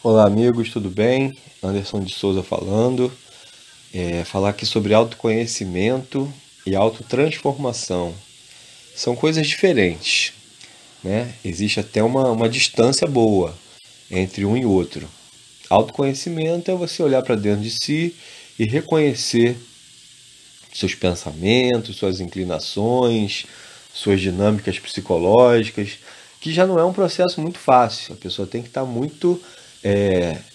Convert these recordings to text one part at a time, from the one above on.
Olá, amigos, tudo bem? Anderson de Souza falando. Falar aqui sobre autoconhecimento e autotransformação. São coisas diferentes, né? Existe até uma distância boa entre um e outro. Autoconhecimento é você olhar para dentro de si e reconhecer seus pensamentos, suas inclinações, suas dinâmicas psicológicas, que já não é um processo muito fácil. A pessoa tem que estar muito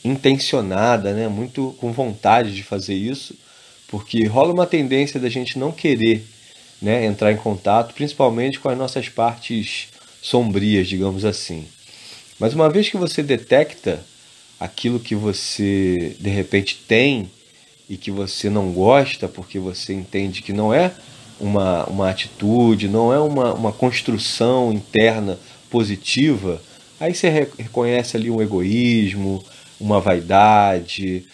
intencionada, né? Muito com vontade de fazer isso, porque rola uma tendência da gente não querer, né, entrar em contato, principalmente com as nossas partes sombrias, digamos assim. Mas uma vez que você detecta aquilo que você de repente tem e que você não gosta porque você entende que não é uma atitude, não é uma construção interna positiva, aí você reconhece ali um egoísmo, uma vaidade,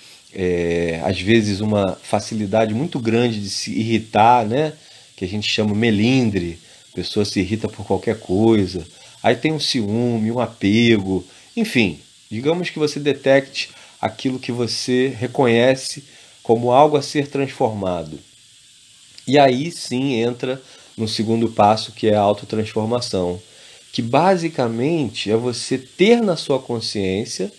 às vezes uma facilidade muito grande de se irritar, né? Que a gente chama melindre, a pessoa se irrita por qualquer coisa. Aí tem um ciúme, um apego, enfim, digamos que você detecte aquilo que você reconhece como algo a ser transformado. E aí sim entra no segundo passo, que é a autotransformação, que basicamente é você ter na sua consciência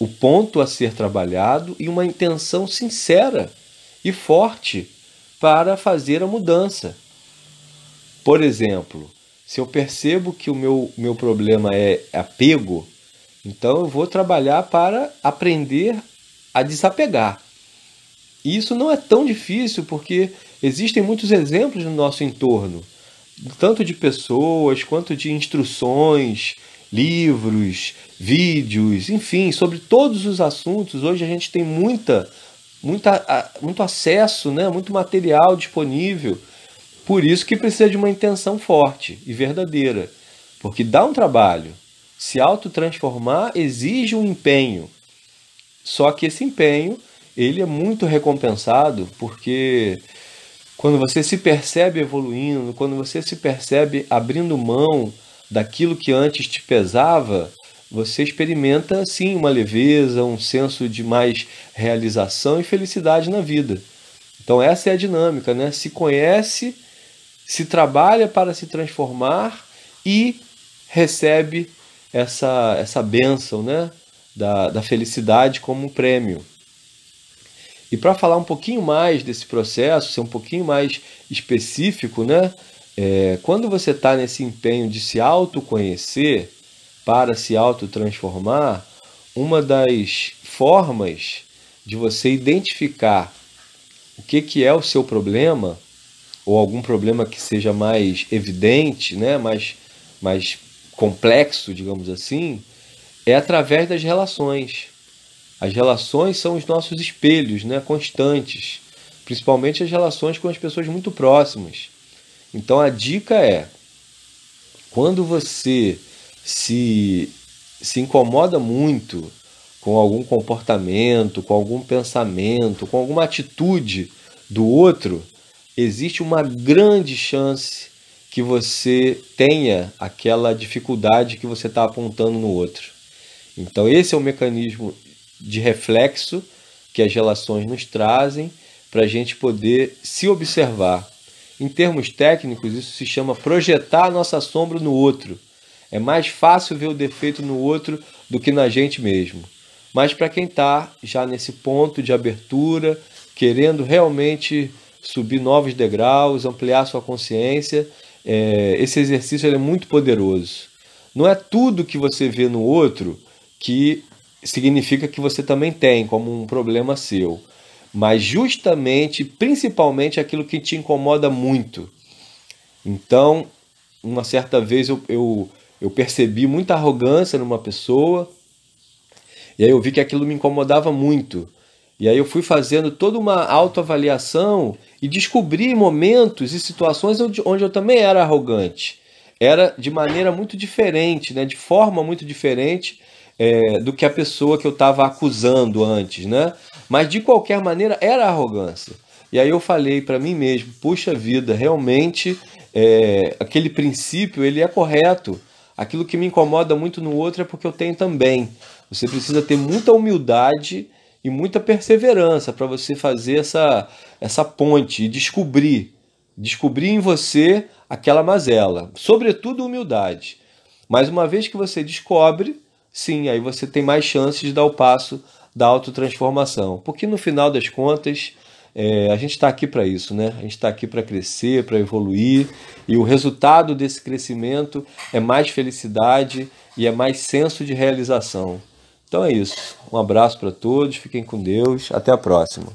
o ponto a ser trabalhado e uma intenção sincera e forte para fazer a mudança. Por exemplo, se eu percebo que o meu problema é apego, então eu vou trabalhar para aprender a desapegar. E isso não é tão difícil porque existem muitos exemplos no nosso entorno, tanto de pessoas quanto de instruções, livros, vídeos, enfim, sobre todos os assuntos. Hoje a gente tem muito acesso, né? Muito material disponível. Por isso que precisa de uma intenção forte e verdadeira, porque dá um trabalho. Se autotransformar exige um empenho. Só que esse empenho, ele é muito recompensado, porque quando você se percebe evoluindo, quando você se percebe abrindo mão daquilo que antes te pesava, você experimenta sim uma leveza, um senso de mais realização e felicidade na vida. Então essa é a dinâmica, né? Se conhece, se trabalha para se transformar e recebe essa bênção, né? Da felicidade como um prêmio. E para falar um pouquinho mais desse processo, ser um pouquinho mais específico, né? Quando você está nesse empenho de se autoconhecer para se autotransformar, uma das formas de você identificar o que é o seu problema, ou algum problema que seja mais evidente, né? Mais complexo, digamos assim, é através das relações. As relações são os nossos espelhos, né, constantes, principalmente as relações com as pessoas muito próximas. Então a dica é, quando você se, se incomoda muito com algum comportamento, com algum pensamento, com alguma atitude do outro, existe uma grande chance que você tenha aquela dificuldade que você está apontando no outro. Então, esse é o mecanismo de reflexo que as relações nos trazem para a gente poder se observar. Em termos técnicos, isso se chama projetar a nossa sombra no outro. É mais fácil ver o defeito no outro do que na gente mesmo. Mas para quem está já nesse ponto de abertura, querendo realmente subir novos degraus, ampliar sua consciência, esse exercício é muito poderoso. Não é tudo que você vê no outro que significa que você também tem como um problema seu, mas justamente, principalmente aquilo que te incomoda muito. Então, uma certa vez eu percebi muita arrogância numa pessoa, e aí eu vi que aquilo me incomodava muito. E aí eu fui fazendo toda uma autoavaliação e descobri momentos e situações onde eu também era arrogante. Era de maneira muito diferente, né? De forma muito diferente do que a pessoa que eu estava acusando antes, né? Mas de qualquer maneira era arrogância. E aí eu falei para mim mesmo, puxa vida, realmente aquele princípio ele é correto. Aquilo que me incomoda muito no outro é porque eu tenho também. Você precisa ter muita humildade e muita perseverança para você fazer essa ponte e descobrir em você aquela mazela. Sobretudo humildade. Mas uma vez que você descobre, sim, aí você tem mais chances de dar o passo da autotransformação. Porque no final das contas, a gente está aqui para isso, né? A gente está aqui para crescer, para evoluir, e o resultado desse crescimento é mais felicidade e é mais senso de realização. Então é isso. Um abraço para todos, fiquem com Deus, até a próxima.